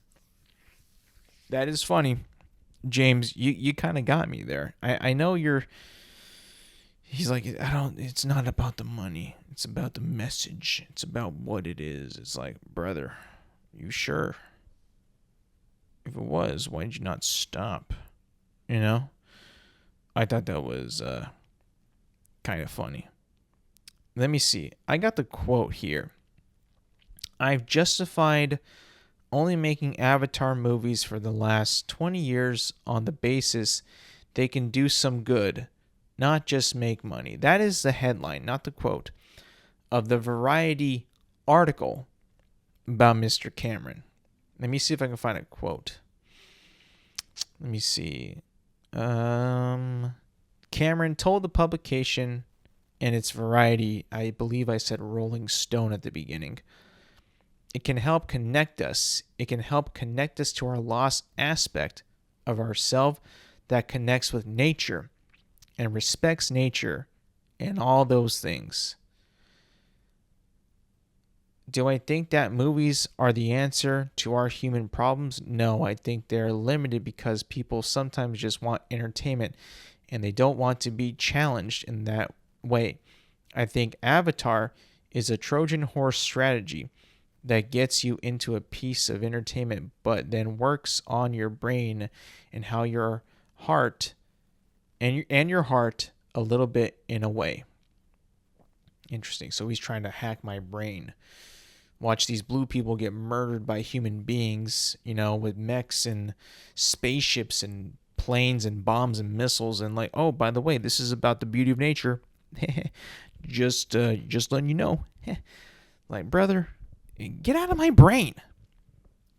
That is funny. James, you kind of got me there. I know you're. He's like, it's not about the money. It's about the message. It's about what it is. It's like, brother, you sure? If it was, why did you not stop? I thought that was kind of funny. Let me see. I got the quote here. I've justified only making Avatar movies for the last 20 years on the basis they can do some good, not just make money. That is the headline, not the quote, of the Variety article about Mr. Cameron. Let me see if I can find a quote. Let me see. Cameron told the publication, and it's Variety, I believe I said Rolling Stone at the beginning, it can help connect us. It can help connect us to our lost aspect of ourself that connects with nature and respects nature and all those things. Do I think that movies are the answer to our human problems? No, I think they're limited because people sometimes just want entertainment and they don't want to be challenged in that way. I think Avatar is a Trojan horse strategy that gets you into a piece of entertainment but then works on your brain and how your heart and your heart a little bit in a way. Interesting. So he's trying to hack my brain. Watch these blue people get murdered by human beings, with mechs and spaceships and planes and bombs and missiles, and like, oh, by the way, this is about the beauty of nature. just letting you know. Like, brother, get out of my brain.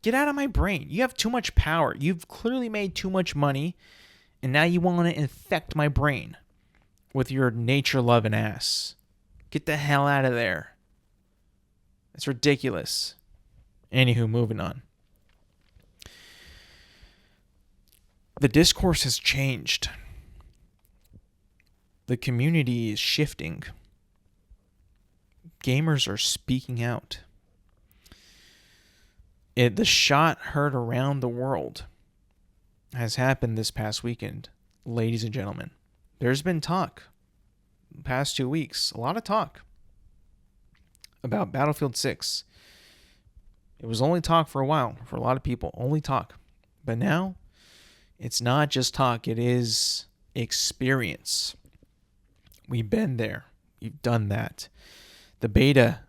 Get out of my brain. You have too much power. You've clearly made too much money, and now you want to infect my brain with your nature-loving ass. Get the hell out of there. It's ridiculous. Anywho, moving on. The discourse has changed. The community is shifting. Gamers are speaking out. The shot heard around the world has happened this past weekend, ladies and gentlemen. There's been talk past 2 weeks, a lot of talk about Battlefield 6. It was only talk for a while, for a lot of people, only talk. But now, it's not just talk, it is experience. We've been there. We've done that. The beta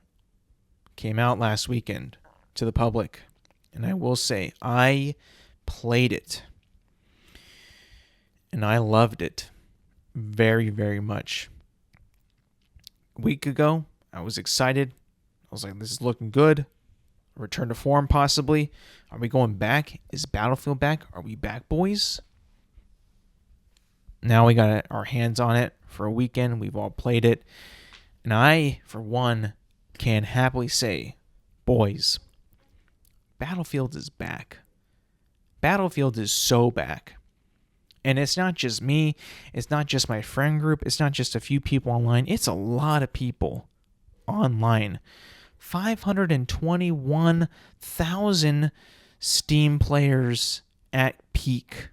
came out last weekend to the public, and I will say, I played it, and I loved it very, very much. A week ago, I was excited. I was like, this is looking good. Return to form, possibly. Are we going back? Is Battlefield back? Are we back, boys? Now we got our hands on it for a weekend. We've all played it. And I, for one, can happily say, boys, Battlefield is back. Battlefield is so back. And it's not just me. It's not just my friend group. It's not just a few people online. It's a lot of people online. 521,000 Steam players at peak.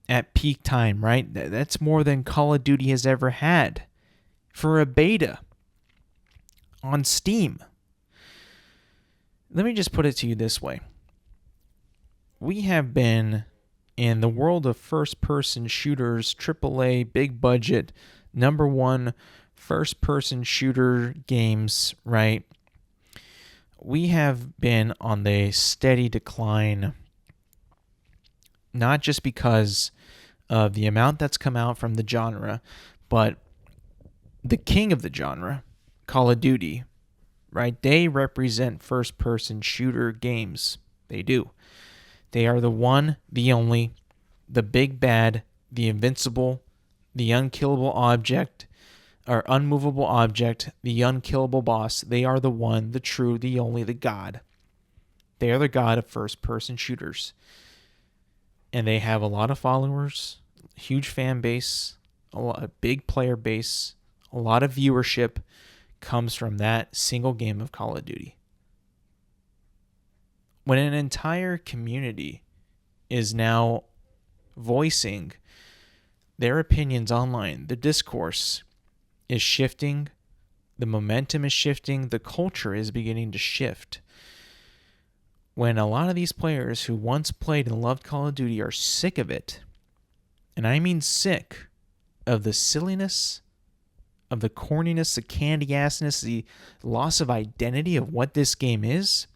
At peak time, right? That's more than Call of Duty has ever had for a beta on Steam. Let me just put it to you this way. We have been in the world of first-person shooters, AAA, big budget, number one first-person shooter games, right? We have been on the steady decline, not just because of the amount that's come out from the genre, but the king of the genre, Call of Duty, right? They represent first-person shooter games. They do. They are the one, the only, the big bad, the invincible, the unkillable object, or unmovable object, the unkillable boss. They are the one, the true, the only, the god. They are the god of first-person shooters. And they have a lot of followers, huge fan base, a big player base, a lot of viewership comes from that single game of Call of Duty. When an entire community is now voicing their opinions online, the discourse is shifting, the momentum is shifting, the culture is beginning to shift. When a lot of these players who once played and loved Call of Duty are sick of it, and I mean sick of the silliness, of the corniness, the candy assness, the loss of identity of what this game is.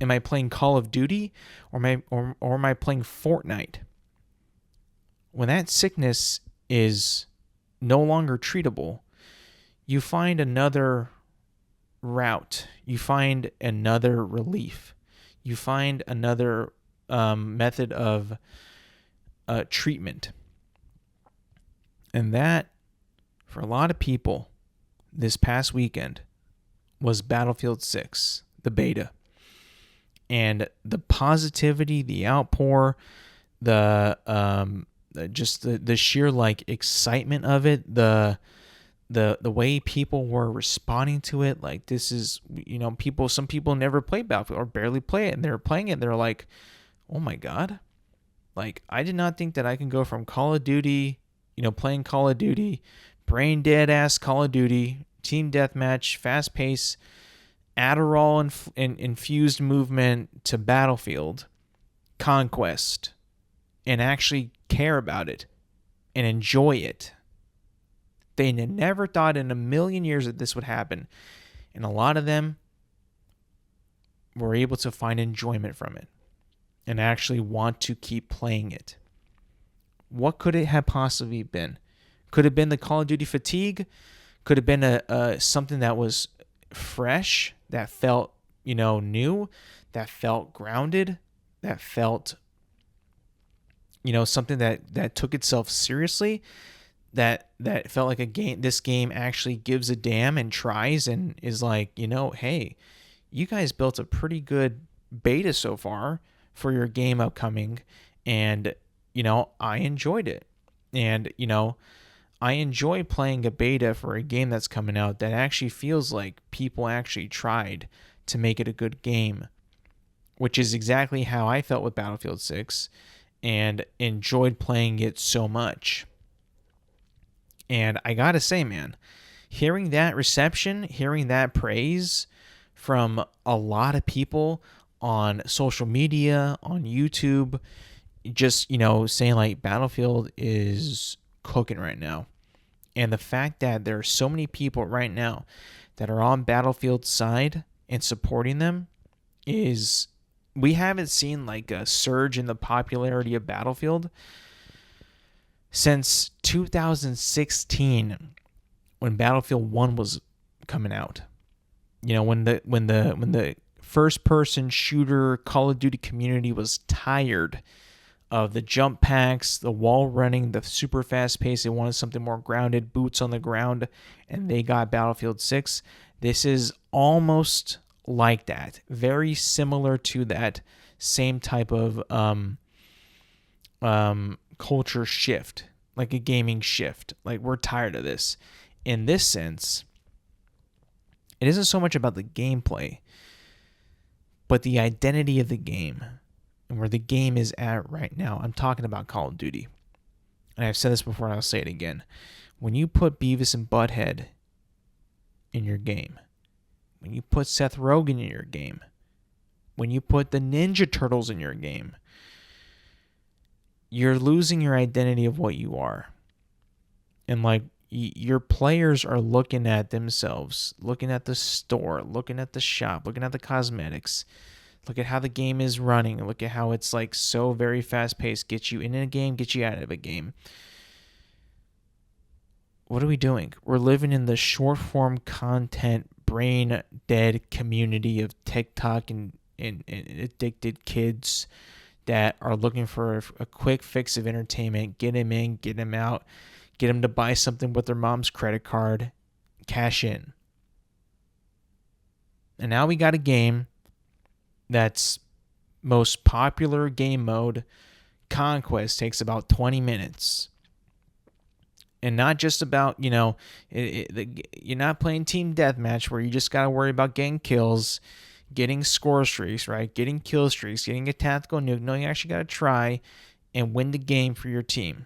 Am I playing Call of Duty or am I playing Fortnite? When that sickness is no longer treatable, you find another route. You find another relief. You find another method of treatment. And that, for a lot of people, this past weekend was Battlefield 6, the beta. And the positivity, the outpour, the sheer like excitement of it, the way people were responding to it, like this is, some people never play Battlefield or barely play it, and they're playing it, and they're like, oh my god, like I did not think that I can go from Call of Duty, playing Call of Duty, brain dead ass Call of Duty, team deathmatch, fast pace, Adderall infused movement to Battlefield, Conquest, and actually care about it and enjoy it. They never thought in a million years that this would happen. And a lot of them were able to find enjoyment from it and actually want to keep playing it. What could it have possibly been? Could have been the Call of Duty fatigue. Could have been something that was fresh, that felt, new, that felt grounded, that felt, something that took itself seriously, that felt like a game. This game actually gives a damn and tries and is like, hey, you guys built a pretty good beta so far for your game upcoming, and I enjoyed it. And I enjoy playing a beta for a game that's coming out that actually feels like people actually tried to make it a good game, which is exactly how I felt with Battlefield 6 and enjoyed playing it so much. And I gotta say, man, hearing that reception, hearing that praise from a lot of people on social media, on YouTube, just, saying like Battlefield is cooking right now. And the fact that there are so many people right now that are on Battlefield's side and supporting them is, we haven't seen like a surge in the popularity of Battlefield since 2016 when Battlefield 1 was coming out. When the first person shooter Call of Duty community was tired of the jump packs, the wall running, the super fast pace. They wanted something more grounded, boots on the ground, and they got Battlefield 6. This is almost like that. Very similar to that same type of culture shift, like a gaming shift. Like, we're tired of this. In this sense, it isn't so much about the gameplay, but the identity of the game and where the game is at right now. I'm talking about Call of Duty. And I've said this before and I'll say it again. When you put Beavis and Butthead in your game, when you put Seth Rogen in your game, when you put the Ninja Turtles in your game, you're losing your identity of what you are. And like, your players are looking at themselves, looking at the store, looking at the shop, looking at the cosmetics, look at how the game is running, look at how it's like so very fast paced, get you in a game, get you out of a game. What are we doing? We're living in the short form content, brain dead community of TikTok and addicted kids that are looking for a quick fix of entertainment. Get them in, get them out, get them to buy something with their mom's credit card, cash in. And now we got a game that's most popular game mode, Conquest, takes about 20 minutes. And not just about, you're not playing team deathmatch where you just got to worry about getting kills, getting score streaks, right? Getting kill streaks, getting a tactical nuke. No, you actually got to try and win the game for your team.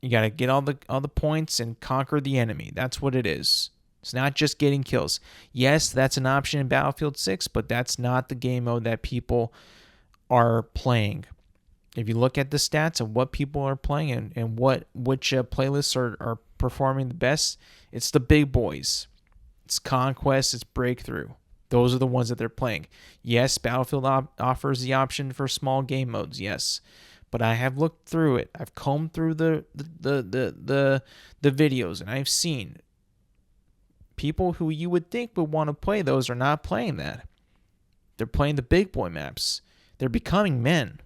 You got to get all the points and conquer the enemy. That's what it is. It's not just getting kills. Yes, that's an option in Battlefield 6, but that's not the game mode that people are playing. If you look at the stats of what people are playing and which playlists are performing the best, it's the big boys. It's Conquest, it's Breakthrough. Those are the ones that they're playing. Yes, Battlefield offers the option for small game modes, yes. But I have looked through it. I've combed through the videos, and I've seen people who you would think would want to play those are not playing that. They're playing the big boy maps. They're becoming men.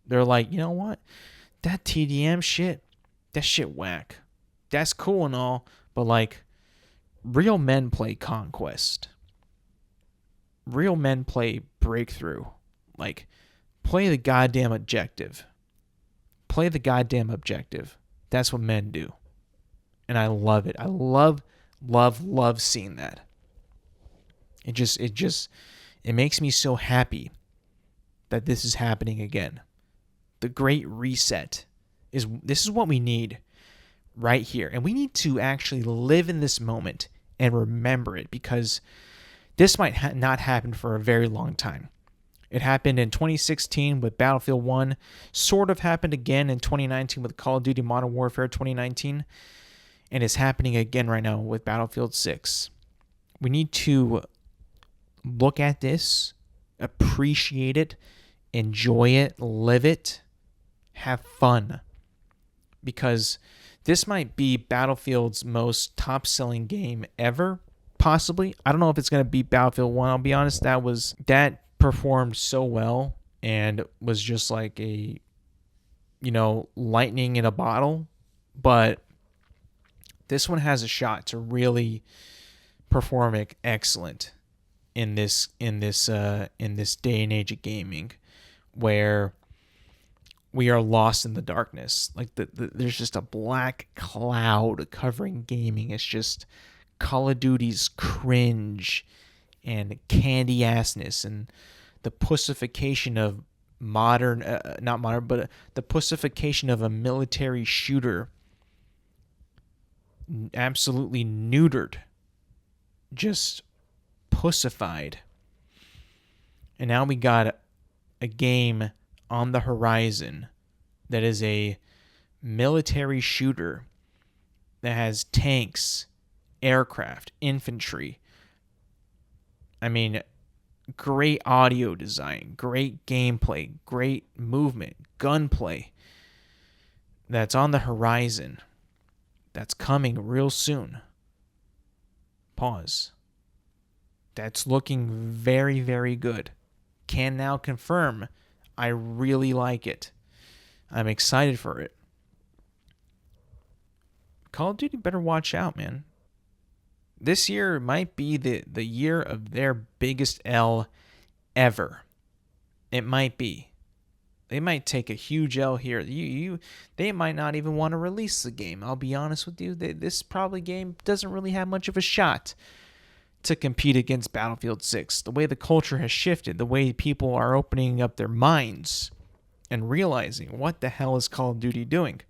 They're like, you know what? That TDM shit, that shit whack. That's cool and all, but like, real men play Conquest. Real men play Breakthrough. Like, play the goddamn objective. Play the goddamn objective. That's what men do. And I love it. I love seeing that. It makes me so happy that this is happening again. The Great Reset this is what we need right here. And we need to actually live in this moment and remember it, because this might not happen for a very long time. It happened in 2016 with Battlefield 1, sort of happened again in 2019 with Call of Duty Modern Warfare 2019, and it's happening again right now with Battlefield 6. We need to look at this, appreciate it, enjoy it, live it, have fun. Because this might be Battlefield's most top-selling game ever, possibly. I don't know if it's going to beat Battlefield 1, I'll be honest. That performed so well and was just like a, lightning in a bottle. But this one has a shot to really perform excellent in this day and age of gaming, where we are lost in the darkness. Like there's just a black cloud covering gaming. It's just Call of Duty's cringe and candy assness and the pussification of the pussification of a military shooter absolutely neutered, just pussified. And now we got a game on the horizon that is a military shooter that has tanks, aircraft, infantry. I mean, great audio design, great gameplay, great movement, gunplay. That's on the horizon. That's coming real soon. Pause. That's looking very, very good. Can now confirm I really like it. I'm excited for it. Call of Duty better watch out, man. This year might be the year of their biggest L ever. It might be. They might take a huge L here. They might not even want to release the game. I'll be honest with you. This probably game doesn't really have much of a shot to compete against Battlefield 6. The way the culture has shifted, the way people are opening up their minds and realizing what the hell is Call of Duty doing.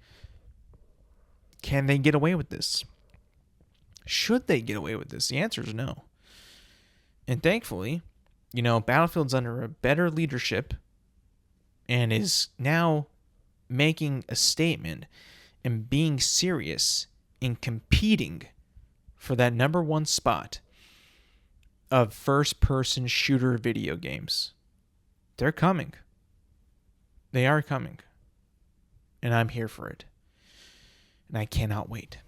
Can they get away with this? Should they get away with this? The answer is no. And thankfully, Battlefield's under a better leadership and is now making a statement and being serious in competing for that number one spot of first-person shooter video games. They're coming. They are coming. And I'm here for it. And I cannot wait.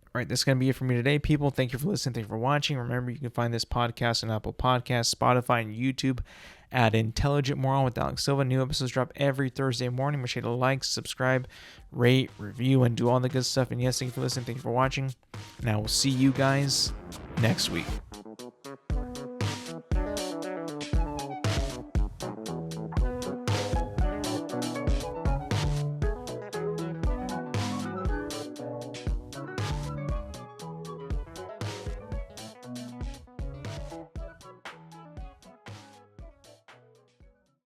All right, that's going to be it for me today, people. Thank you for listening. Thank you for watching. Remember, you can find this podcast on Apple Podcasts, Spotify, and YouTube at Intelligent Moron with Alex Silva. New episodes drop every Thursday morning. Make sure to like, subscribe, rate, review, and do all the good stuff. And yes, thank you for listening. Thank you for watching. And I will see you guys next week.